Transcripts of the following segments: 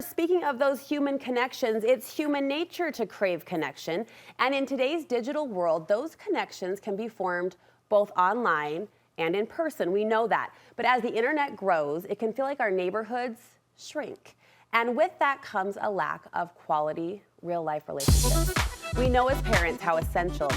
Speaking of those human connections, it's human nature to crave connection. And in today's digital world, those connections can be formed both online and in person. We know that. But as the internet grows, it can feel like our neighborhoods shrink. And with that comes a lack of quality, real-life relationships. We know as parents how essential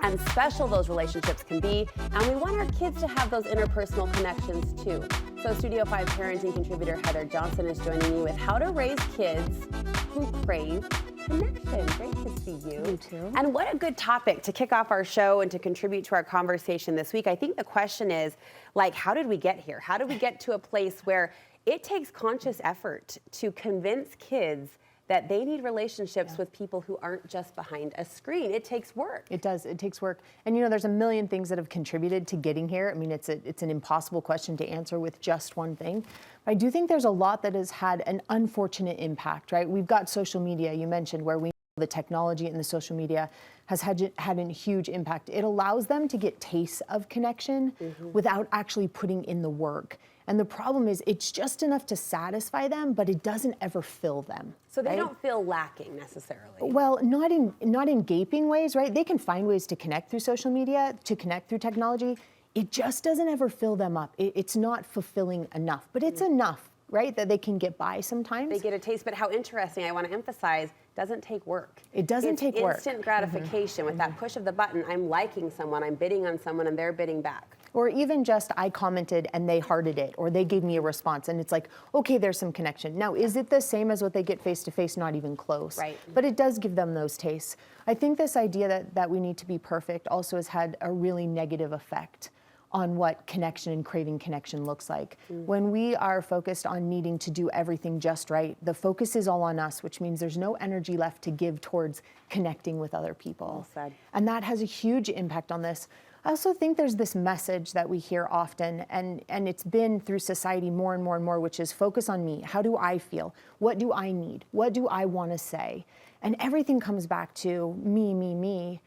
and special those relationships can be, and we want our kids to have those interpersonal connections too. So Studio 5 parenting contributor Heather Johnson is joining me with how to raise kids who crave connection. Great to see you. You too. And what a good topic to kick off our show and to contribute to our conversation this week. I think the question is, like, how did we get here? How did we get to a place where it takes conscious effort to convince kids that they need relationships with people who aren't just behind a screen? It takes work. It does. It takes work. And you know, there's a million things that have contributed to getting here. I mean, it's an impossible question to answer with just one thing. But I do think there's a lot that has had an unfortunate impact, right? We've got social media, you mentioned, where we the technology and the social media has had a huge impact. It allows them to get tastes of connection without actually putting in the work. And the problem is it's just enough to satisfy them, but it doesn't ever fill them. So they don't feel lacking necessarily. Well, not in gaping ways, right? They can find ways to connect through social media, to connect through technology. It just doesn't ever fill them up. It's not fulfilling enough, but it's enough, right? That they can get by sometimes. They get a taste, but how interesting, I want to emphasize, doesn't take work. It doesn't take work. It's instant gratification. With that push of the button, I'm liking someone, I'm bidding on someone, and they're bidding back. Or even just I commented and they hearted it, or they gave me a response, and it's like, okay, there's some connection. Now, is it the same as what they get face to face? Not even close. Right. But it does give them those tastes. I think this idea that we need to be perfect also has had a really negative effect on what connection and craving connection looks like. When we are focused on needing to do everything just right, the focus is all on us, which means there's no energy left to give towards connecting with other people. Well said. And that has a huge impact on this. I also think there's this message that we hear often, and it's been through society more and more and more, which is focus on me. How do I feel? What do I need? What do I want to say? And everything comes back to me, me, me.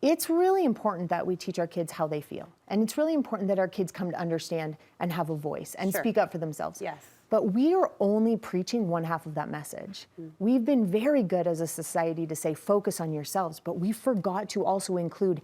It's really important that we teach our kids how they feel. And it's really important that our kids come to understand and have a voice and speak up for themselves. Yes. But we are only preaching one half of that message. We've been very good as a society to say, focus on yourselves, but we forgot to also include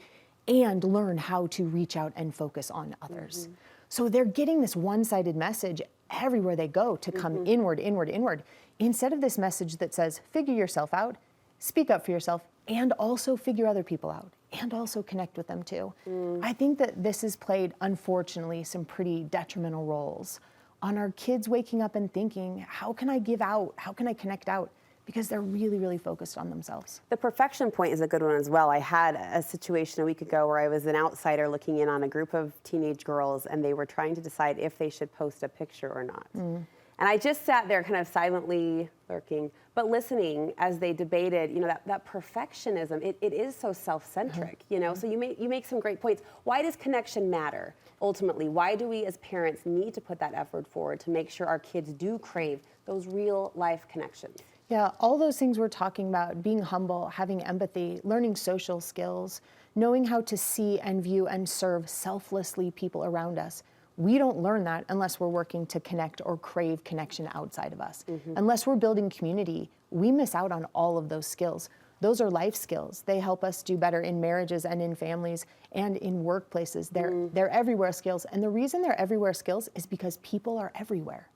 and learn how to reach out and focus on others. So they're getting this one-sided message everywhere they go to come inward, inward, inward, instead of this message that says, figure yourself out, speak up for yourself, and also figure other people out, and also connect with them too. I think that this has played, unfortunately, some pretty detrimental roles on our kids waking up and thinking, how can I give out? How can I connect out? Because they're really, really focused on themselves. The perfection point is a good one as well. I had a situation a week ago where I was an outsider looking in on a group of teenage girls, and they were trying to decide if they should post a picture or not. And I just sat there kind of silently lurking, but listening as they debated, you know, that perfectionism, it is so self-centric, you know? So you make some great points. Why does connection matter, ultimately? Why do we as parents need to put that effort forward to make sure our kids do crave those real life connections? Yeah, all those things we're talking about, being humble, having empathy, learning social skills, knowing how to see and view and serve selflessly people around us. We don't learn that unless we're working to connect or crave connection outside of us. Unless we're building community, we miss out on all of those skills. Those are life skills. They help us do better in marriages and in families and in workplaces. They're everywhere skills. And the reason they're everywhere skills is because people are everywhere.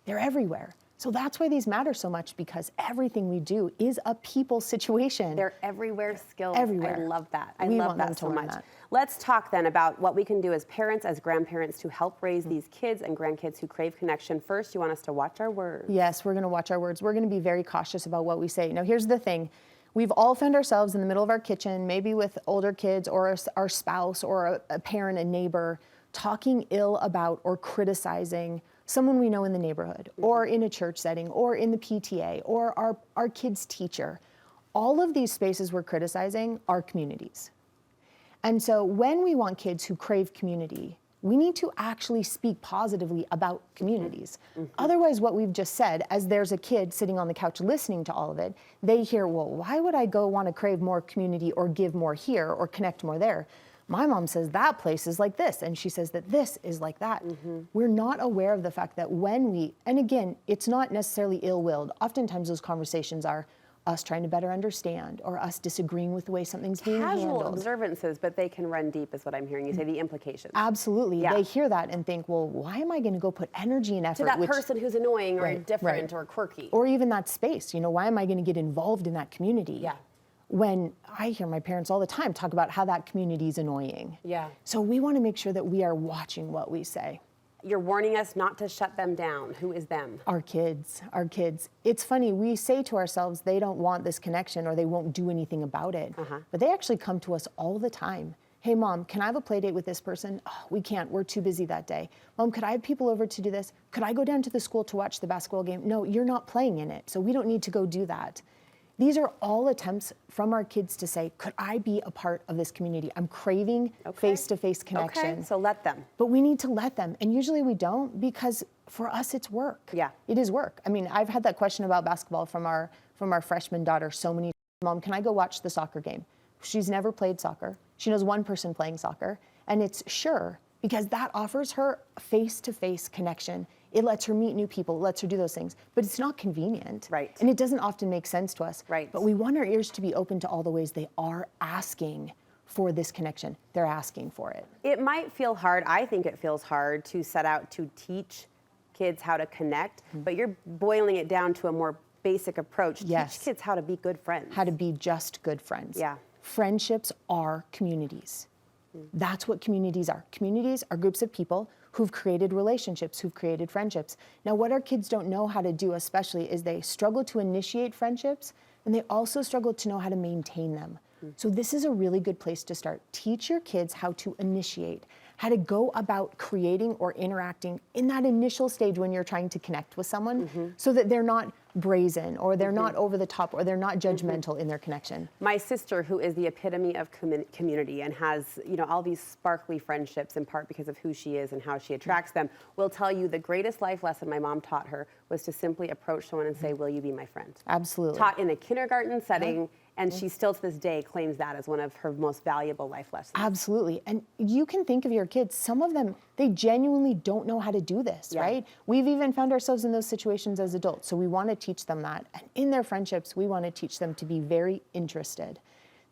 They're everywhere. So that's why these matter so much, because everything we do is a people situation. They're everywhere skills. Everywhere. I love that. I We love want them that to so learn much. that. Let's talk then about what we can do as parents, as grandparents, to help raise these kids and grandkids who crave connection. First, you want us to watch our words. Yes, we're going to watch our words. We're going to be very cautious about what we say. Now, here's the thing. We've all found ourselves in the middle of our kitchen, maybe with older kids or our spouse or a parent, a neighbor, talking ill about or criticizing someone we know in the neighborhood or in a church setting or in the PTA or our kid's teacher. All of these spaces we're criticizing are communities. And so when we want kids who crave community, we need to actually speak positively about communities. Otherwise, what we've just said, as there's a kid sitting on the couch listening to all of it, they hear, well, why would I go want to crave more community or give more here or connect more there? my mom says that place is like this, and she says that this is like that. We're not aware of the fact that when we, and again, it's not necessarily ill-willed. Oftentimes those conversations are us trying to better understand or us disagreeing with the way something's being Casual handled. observances, but they can run deep is what I'm hearing you say, the implications. Absolutely. Yeah. They hear that and think, well, why am I going to go put energy and effort To that person who's annoying or Right, different right. or quirky. or even that space? Why am I going to get involved in that community? Yeah. When I hear my parents all the time talk about how that community is annoying. Yeah. So we want to make sure that we are watching what we say. You're warning us not to shut them down. Who is them? Our kids. It's funny, we say to ourselves they don't want this connection or they won't do anything about it. But they actually come to us all the time. Hey, Mom, can I have a play date with this person? Oh, we can't, we're too busy that day. Mom, could I have people over to do this? Could I go down to the school to watch the basketball game? No, you're not playing in it, so we don't need to go do that. These are all attempts from our kids to say, could I be a part of this community? I'm craving face-to-face connection. Okay, so let them. But we need to let them. And usually we don't, because for us it's work. Yeah. It is work. I mean, I've had that question about basketball from our freshman daughter so many times. Mom, can I go watch the soccer game? She's never played soccer. She knows one person playing soccer. And it's sure, because that offers her face-to-face connection. It lets her meet new people, it lets her do those things, but it's not convenient. Right. And it doesn't often make sense to us. Right. But we want our ears to be open to all the ways they are asking for this connection. They're asking for it. It might feel hard, I think it feels hard to set out to teach kids how to connect, but you're boiling it down to a more basic approach. Yes. Teach kids how to be good friends. How to be just good friends. Yeah. Friendships are communities. That's what communities are. Communities are groups of people who've created relationships, who've created friendships. Now, what our kids don't know how to do especially is they struggle to initiate friendships, and they also struggle to know how to maintain them. So this is a really good place to start. Teach your kids how to initiate, how to go about creating or interacting in that initial stage when you're trying to connect with someone, so that they're not brazen or they're not over the top or they're not judgmental in their connection. My sister, who is the epitome of community and has, all these sparkly friendships in part because of who she is and how she attracts them, will tell you the greatest life lesson my mom taught her was to simply approach someone and say, will you be my friend? Absolutely. Taught in a kindergarten setting, and she still to this day claims that as one of her most valuable life lessons. Absolutely. And you can think of your kids, some of them, they genuinely don't know how to do this, right? We've even found ourselves in those situations as adults. So we want to teach them that. And in their friendships, we want to teach them to be very interested,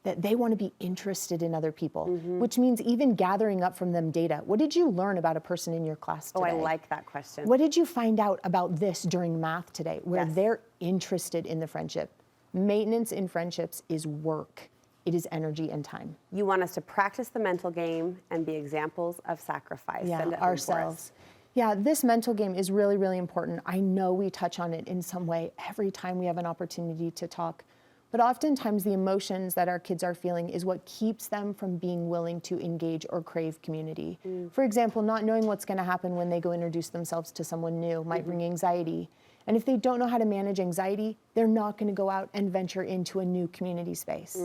that they want to be interested in other people, which means even gathering up from them data. What did you learn about a person in your class today? Oh, I like that question. What did you find out about this during math today, where Yes. they're interested in the friendship? Maintenance in friendships is work. It is energy and time. You want us to practice the mental game and be examples of sacrifice. Send it home for us. Ourselves. Yeah, this mental game is really, really important. I know we touch on it in some way every time we have an opportunity to talk, but oftentimes the emotions that our kids are feeling is what keeps them from being willing to engage or crave community. For example, not knowing what's going to happen when they go introduce themselves to someone new might bring anxiety. And if they don't know how to manage anxiety, they're not going to go out and venture into a new community space.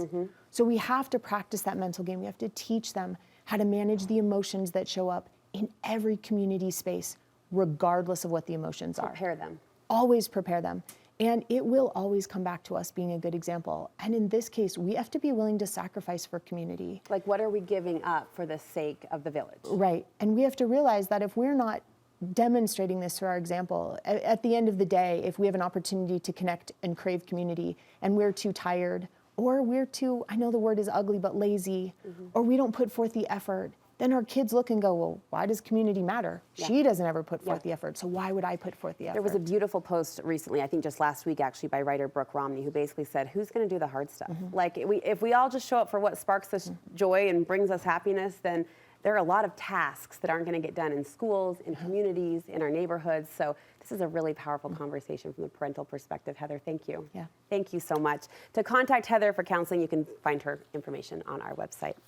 So we have to practice that mental game. We have to teach them how to manage the emotions that show up in every community space, regardless of what the emotions are. Prepare them. Always prepare them. And it will always come back to us being a good example. And in this case, we have to be willing to sacrifice for community. Like, what are we giving up for the sake of the village? Right. And we have to realize that if we're not demonstrating this through our example, at the end of the day, if we have an opportunity to connect and crave community and we're too tired, or we're too, I know the word is ugly, but lazy, or we don't put forth the effort, then our kids look and go, well, why does community matter? She doesn't ever put forth the effort, so why would I put forth the effort? There was a beautiful post recently, I think just last week actually, by writer Brooke Romney, who basically said, who's going to do the hard stuff? Like, if we all just show up for what sparks us joy and brings us happiness, then there are a lot of tasks that aren't going to get done in schools, in communities, in our neighborhoods. So this is a really powerful conversation from the parental perspective. Heather, thank you. Yeah. Thank you so much. To contact Heather for counseling, you can find her information on our website.